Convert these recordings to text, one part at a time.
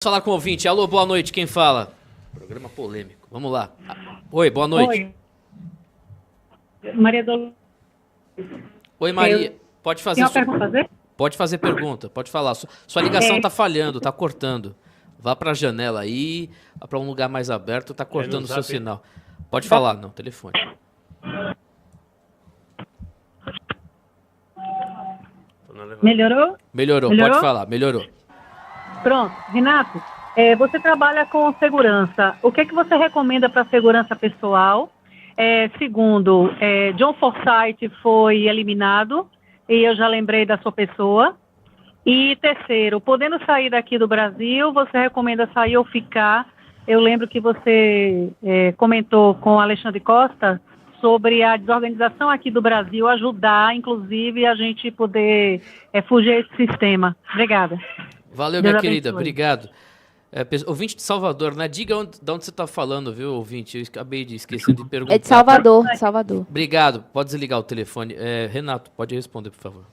Falar com o ouvinte. Alô, boa noite, quem fala? Programa polêmico. Vamos lá. Oi, boa noite. Oi, Maria Dolores. Oi, Maria. Pode fazer Tem uma pergunta a fazer? Pode fazer pergunta, pode falar. Sua ligação tá falhando, tá cortando. Vá pra janela aí, vá pra um lugar mais aberto, tá cortando o seu sinal. Pode falar, não, telefone. Melhorou? Melhorou, pode falar, melhorou. Pronto. Renato, você trabalha com segurança. O que é que você recomenda para segurança pessoal? Segundo, John Forsyth foi eliminado, e eu já lembrei da sua pessoa. E terceiro, podendo sair daqui do Brasil, você recomenda sair ou ficar? Eu lembro que você comentou com o Alexandre Costa sobre a desorganização aqui do Brasil ajudar, inclusive, a gente poder fugir desse sistema. Obrigada. Valeu, minha querida, obrigado. Ouvinte de Salvador, né? Diga de onde você está falando, viu, ouvinte? Eu acabei de esquecendo de perguntar. É de Salvador, Salvador. Obrigado, pode desligar o telefone. Renato, pode responder, por favor.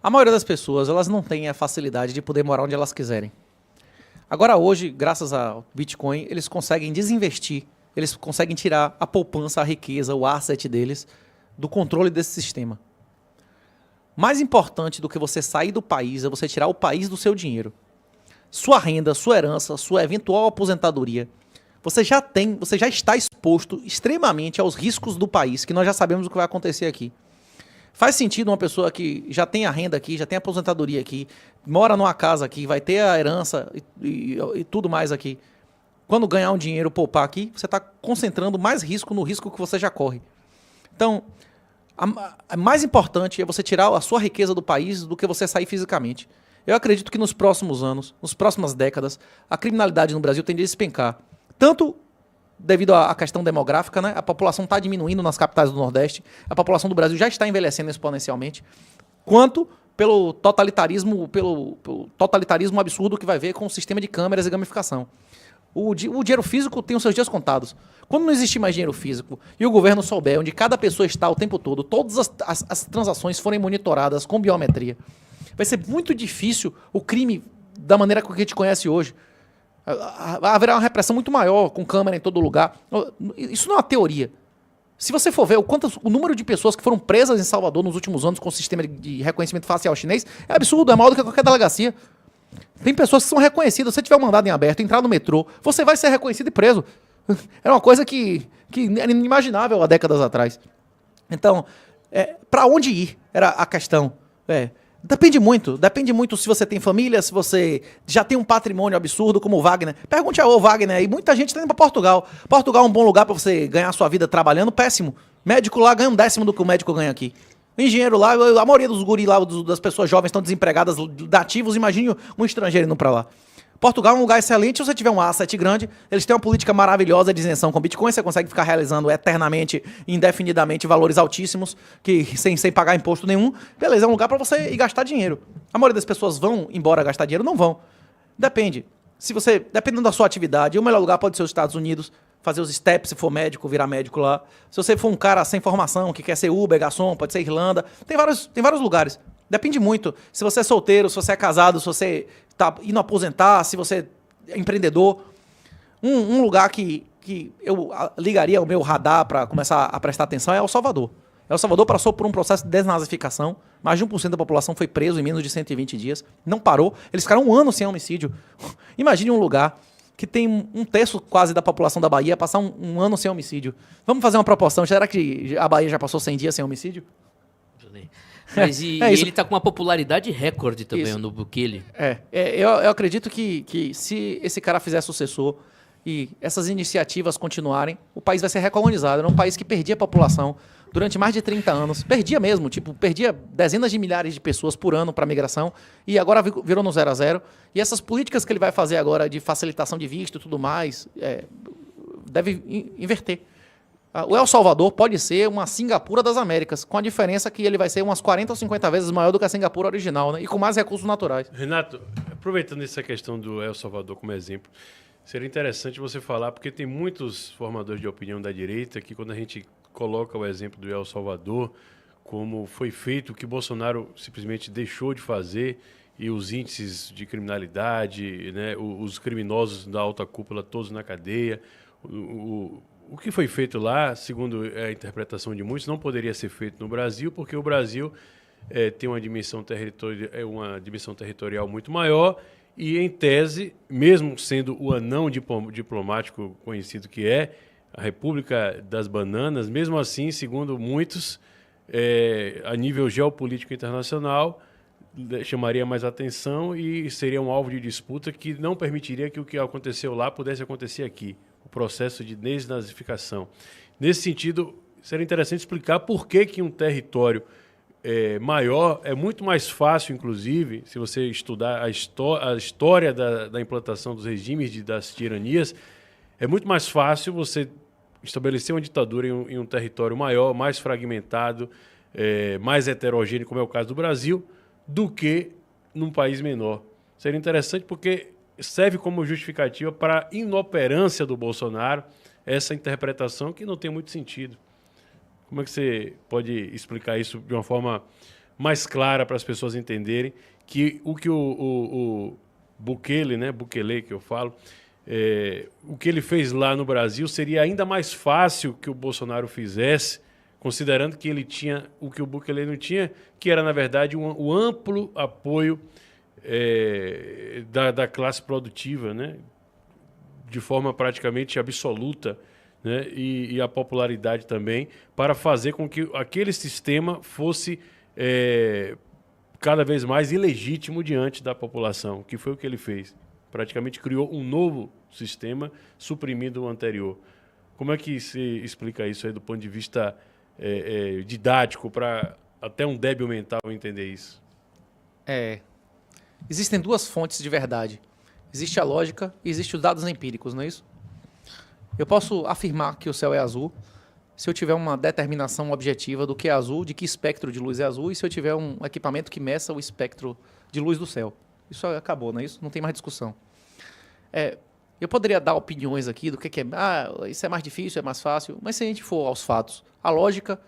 A maioria das pessoas, elas não tem a facilidade de poder morar onde elas quiserem. Agora hoje, graças ao Bitcoin, eles conseguem desinvestir, eles conseguem tirar a poupança, a riqueza, o asset deles do controle desse sistema. Mais importante do que você sair do país é você tirar o país do seu dinheiro. Sua renda, sua herança, sua eventual aposentadoria, você já está exposto extremamente aos riscos do país, que nós já sabemos o que vai acontecer aqui. Faz sentido uma pessoa que já tem a renda aqui, já tem a aposentadoria aqui, mora numa casa aqui, vai ter a herança e tudo mais aqui. Quando ganhar um dinheiro, poupar aqui, você está concentrando mais risco no risco que você já corre. Então, a mais importante é você tirar a sua riqueza do país do que você sair fisicamente. Eu acredito que nos próximos anos, nas próximas décadas, a criminalidade no Brasil tende a despencar. Tanto devido à questão demográfica, né? A população está diminuindo nas capitais do Nordeste, a população do Brasil já está envelhecendo exponencialmente, quanto pelo totalitarismo absurdo que vai ver com o sistema de câmeras e gamificação. O dinheiro físico tem os seus dias contados. Quando não existir mais dinheiro físico e o governo souber onde cada pessoa está o tempo todo, todas as transações forem monitoradas com biometria, vai ser muito difícil o crime da maneira que a gente conhece hoje. Haverá uma repressão muito maior, com câmera em todo lugar. Isso não é uma teoria. Se você for ver o número de pessoas que foram presas em Salvador nos últimos anos com o sistema de reconhecimento facial chinês, é absurdo, é maior do que qualquer delegacia. Tem pessoas que são reconhecidas. Se você tiver um mandado em aberto, entrar no metrô, você vai ser reconhecido e preso. Era uma coisa que era inimaginável há décadas atrás. Então, para onde ir? Era a questão. Depende muito se você tem família, se você já tem um patrimônio absurdo como o Wagner. Pergunte ao Wagner, e muita gente está indo para Portugal. Portugal é um bom lugar para você ganhar sua vida trabalhando, péssimo. Médico lá ganha 1/10 do que o médico ganha aqui. Engenheiro lá, a maioria dos guris lá, das pessoas jovens estão desempregadas, nativos, imagine um estrangeiro indo para lá. Portugal é um lugar excelente, se você tiver um asset grande, eles têm uma política maravilhosa de isenção com Bitcoin, você consegue ficar realizando eternamente, indefinidamente, valores altíssimos, sem pagar imposto nenhum. Beleza, é um lugar para você ir gastar dinheiro. A maioria das pessoas vão embora gastar dinheiro? Não vão. Depende. Dependendo da sua atividade, o melhor lugar pode ser os Estados Unidos, fazer os steps, se for médico, virar médico lá. Se você for um cara sem formação, que quer ser Uber, garçom, pode ser Irlanda, tem vários lugares. Depende muito. Se você é solteiro, se você é casado, se você está indo aposentar, se você é empreendedor. Um lugar que eu ligaria o meu radar para começar a prestar atenção é El Salvador. El Salvador passou por um processo de desnazificação. Mais de 1% da população foi preso em menos de 120 dias. Não parou. Eles ficaram um ano sem homicídio. Imagine um lugar que tem 1/3 quase da população da Bahia passar um ano sem homicídio. Vamos fazer uma proporção. Será que a Bahia já passou 100 dias sem homicídio? Mas ele está com uma popularidade recorde também, no Bukele. Eu acredito que se esse cara fizer sucessor e essas iniciativas continuarem, o país vai ser recolonizado. Era um país que perdia população durante mais de 30 anos. Perdia mesmo, perdia dezenas de milhares de pessoas por ano para a migração e agora virou no 0 a 0. E essas políticas que ele vai fazer agora de facilitação de visto e tudo mais, deve inverter. O El Salvador pode ser uma Singapura das Américas, com a diferença que ele vai ser umas 40 ou 50 vezes maior do que a Singapura original, né? E com mais recursos naturais. Renato, aproveitando essa questão do El Salvador como exemplo, seria interessante você falar, porque tem muitos formadores de opinião da direita que quando a gente coloca o exemplo do El Salvador, como foi feito, o que Bolsonaro simplesmente deixou de fazer e os índices de criminalidade, né, os criminosos da alta cúpula todos na cadeia. O que foi feito lá, segundo a interpretação de muitos, não poderia ser feito no Brasil, porque o Brasil tem uma dimensão territorial muito maior e, em tese, mesmo sendo o anão diplomático conhecido que é, a República das Bananas, mesmo assim, segundo muitos, a nível geopolítico internacional, chamaria mais atenção e seria um alvo de disputa que não permitiria que o que aconteceu lá pudesse acontecer aqui, o processo de desnazificação. Nesse sentido, seria interessante explicar por que um território maior é muito mais fácil, inclusive, se você estudar a história da implantação dos regimes, das tiranias, é muito mais fácil você estabelecer uma ditadura em um território maior, mais fragmentado, mais heterogêneo, como é o caso do Brasil, do que num país menor. Seria interessante porque serve como justificativa para a inoperância do Bolsonaro essa interpretação que não tem muito sentido. Como é que você pode explicar isso de uma forma mais clara para as pessoas entenderem que o Bukele, né, Bukele que eu falo, o que ele fez lá no Brasil seria ainda mais fácil que o Bolsonaro fizesse, considerando que ele tinha o que o Bukele não tinha, que era, na verdade, o amplo apoio da classe produtiva, né, de forma praticamente absoluta, né, e a popularidade também, para fazer com que aquele sistema fosse cada vez mais ilegítimo diante da população, que foi o que ele fez. Praticamente criou um novo sistema, suprimindo o anterior. Como é que se explica isso aí do ponto de vista didático, para até um débil mental entender isso? Existem duas fontes de verdade. Existe a lógica e existem os dados empíricos, não é isso? Eu posso afirmar que o céu é azul se eu tiver uma determinação objetiva do que é azul, de que espectro de luz é azul, e se eu tiver um equipamento que meça o espectro de luz do céu. Isso acabou, não é isso? Não tem mais discussão. Eu poderia dar opiniões aqui do que é... isso é mais difícil, é mais fácil, mas se a gente for aos fatos, a lógica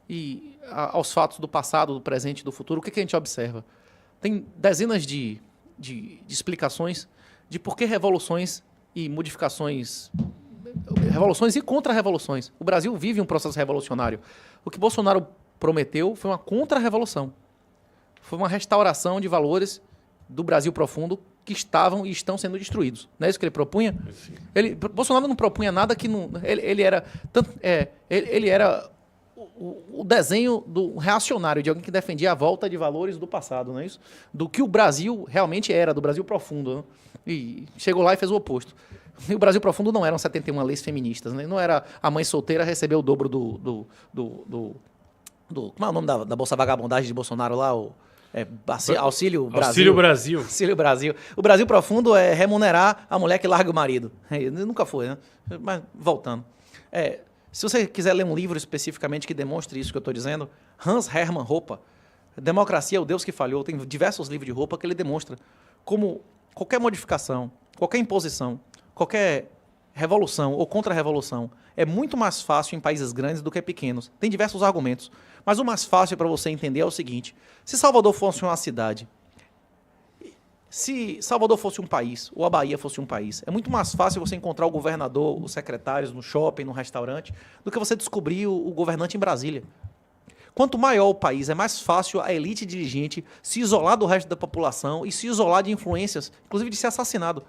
e aos fatos do passado, do presente e do futuro, o que a gente observa? Tem dezenas de explicações de por que revoluções e modificações... revoluções e contra-revoluções. O Brasil vive um processo revolucionário. O que Bolsonaro prometeu foi uma contra-revolução. Foi uma restauração de valores do Brasil profundo que estavam e estão sendo destruídos. Não é isso que ele propunha? Bolsonaro não propunha nada que não... Ele era o desenho do reacionário, de alguém que defendia a volta de valores do passado, não é isso? Do que o Brasil realmente era, do Brasil profundo. Né? E chegou lá e fez o oposto. E o Brasil profundo não eram 71 leis feministas, né? Não era a mãe solteira receber o dobro do como é o nome da Bolsa Vagabundagem de Bolsonaro lá? Auxílio Brasil. Auxílio Brasil. Auxílio Brasil. O Brasil profundo é remunerar a mulher que larga o marido. Nunca foi, né? Mas, voltando. Se você quiser ler um livro especificamente que demonstre isso que eu estou dizendo, Hans Hermann Hoppe, Democracia é o Deus que Falhou, tem diversos livros de Hoppe que ele demonstra como qualquer modificação, qualquer imposição, qualquer revolução ou contra-revolução é muito mais fácil em países grandes do que pequenos. Tem diversos argumentos, mas o mais fácil para você entender é o seguinte: se Salvador fosse uma cidade, se Salvador fosse um país, ou a Bahia fosse um país, é muito mais fácil você encontrar o governador, os secretários no shopping, no restaurante, do que você descobrir o governante em Brasília. Quanto maior o país, é mais fácil a elite dirigente se isolar do resto da população e se isolar de influências, inclusive de ser assassinado.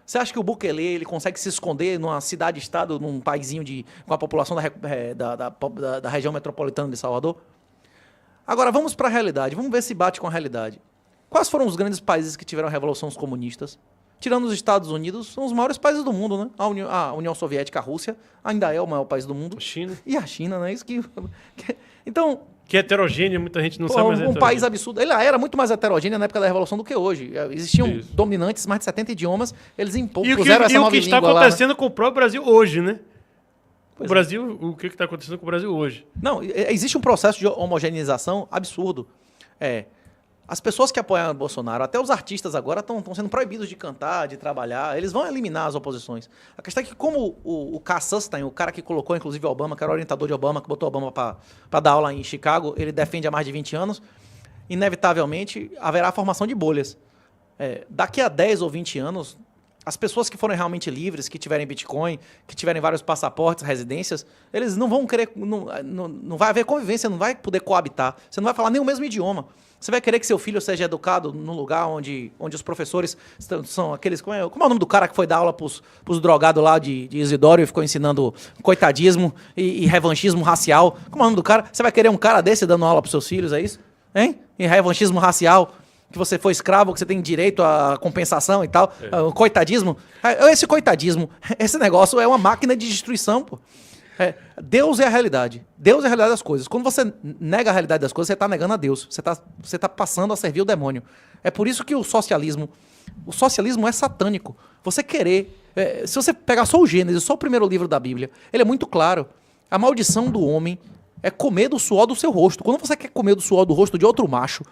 Você acha que o Bukele ele consegue se esconder numa cidade-estado, num paizinho com a população da região metropolitana de Salvador? Agora, vamos para a realidade. Vamos ver se bate com a realidade. Quais foram os grandes países que tiveram revoluções comunistas? Tirando os Estados Unidos, são os maiores países do mundo, né? A União Soviética, a Rússia, ainda é o maior país do mundo. A China. E a China, né? Isso que... Então... Que é heterogênea, muita gente não sabe, mas um país absurdo. Ele era muito mais heterogêneo na época da Revolução do que hoje. Existiam dominantes, mais de 70 idiomas, eles puseram essa nova língua lá. E o que está acontecendo com o próprio Brasil hoje, né? O que está acontecendo com o Brasil hoje? Não, existe um processo de homogeneização absurdo. As pessoas que apoiam o Bolsonaro, até os artistas agora estão sendo proibidos de cantar, de trabalhar, eles vão eliminar as oposições. A questão é que como o Cass Sunstein, o cara que colocou inclusive o Obama, que era o orientador de Obama, que botou o Obama para dar aula em Chicago, ele defende há mais de 20 anos, inevitavelmente haverá a formação de bolhas. daqui a 10 ou 20 anos, as pessoas que forem realmente livres, que tiverem Bitcoin, que tiverem vários passaportes, residências, eles não vão querer, não vai haver convivência, não vai poder coabitar. Você não vai falar nem o mesmo idioma. Você vai querer que seu filho seja educado num lugar onde os professores são aqueles... Como é o nome do cara que foi dar aula pros drogados lá de Isidório e ficou ensinando coitadismo e revanchismo racial? Como é o nome do cara? Você vai querer um cara desse dando aula pros seus filhos, é isso? Hein? E revanchismo racial, que você foi escravo, que você tem direito à compensação e tal. O coitadismo. Esse coitadismo, esse negócio é uma máquina de destruição, pô. Deus é a realidade. Deus é a realidade das coisas. Quando você nega a realidade das coisas, você está negando a Deus. Você tá passando a servir o demônio. É por isso que o socialismo é satânico. Você querer... se você pegar só o Gênesis, só o primeiro livro da Bíblia, ele é muito claro. A maldição do homem é comer do suor do seu rosto. Quando você quer comer do suor do rosto de outro macho,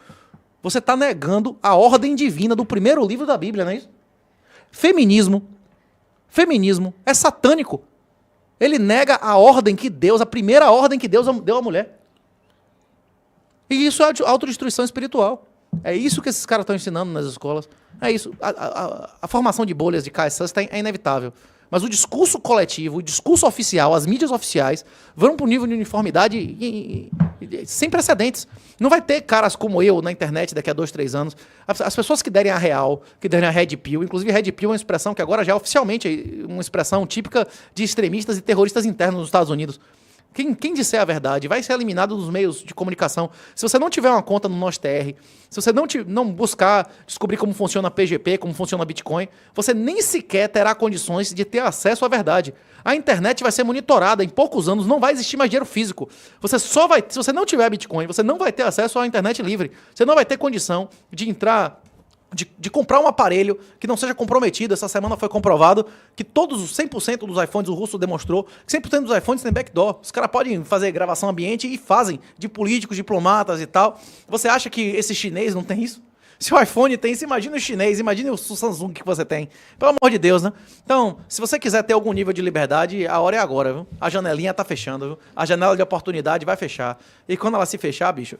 você está negando a ordem divina do primeiro livro da Bíblia, não é isso? Feminismo é satânico. Ele nega a ordem que Deus, a primeira ordem que Deus deu à mulher. E isso é autodestruição espiritual. É isso que esses caras estão ensinando nas escolas. É isso. A formação de bolhas de KSS é inevitável. Mas o discurso coletivo, o discurso oficial, as mídias oficiais vão para um nível de uniformidade sem precedentes. Não vai ter caras como eu na internet daqui a 2, 3 anos. As pessoas que derem a real, que derem a Red Pill, inclusive Red Pill é uma expressão que agora já é oficialmente uma expressão típica de extremistas e terroristas internos nos Estados Unidos. Quem disser a verdade vai ser eliminado dos meios de comunicação. Se você não tiver uma conta no NosTR, se você não buscar descobrir como funciona PGP, como funciona Bitcoin, você nem sequer terá condições de ter acesso à verdade. A internet vai ser monitorada. Em poucos anos não vai existir mais dinheiro físico. Se você não tiver Bitcoin, você não vai ter acesso à internet livre. Você não vai ter condição de entrar... De comprar um aparelho que não seja comprometido. Essa semana foi comprovado que todos os 100% dos iPhones, o russo demonstrou, que 100% dos iPhones tem backdoor. Os caras podem fazer gravação ambiente e fazem, de políticos, diplomatas e tal. Você acha que esse chinês não tem isso? Se o iPhone tem isso, imagina o chinês, imagina o Samsung que você tem. Pelo amor de Deus, né? Então, se você quiser ter algum nível de liberdade, a hora é agora, viu? A janelinha tá fechando, viu? A janela de oportunidade vai fechar. E quando ela se fechar, bicho...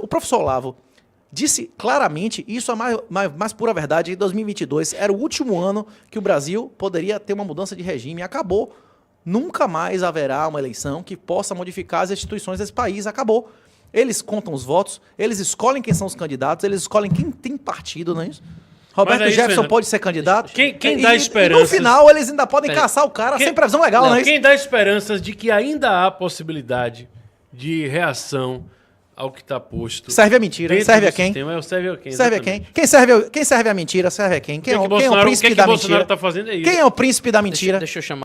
O professor Olavo disse claramente, isso é mais pura verdade, em 2022 era o último ano que o Brasil poderia ter uma mudança de regime. Acabou. Nunca mais haverá uma eleição que possa modificar as instituições desse país. Acabou. Eles contam os votos, eles escolhem quem são os candidatos, eles escolhem quem tem partido, não é isso? Roberto Jefferson pode ser candidato. Quem dá esperanças... E no final eles ainda podem caçar o cara sem previsão legal, não é isso? Quem dá esperanças de que ainda há possibilidade de reação ao que está posto. Serve a mentira. Serve a quem? Serve a quem? Serve a quem? Quem serve a mentira? Serve a quem? Quem é o príncipe da mentira? O que Bolsonaro está fazendo é isso. Quem é o príncipe da mentira? Deixa eu chamar.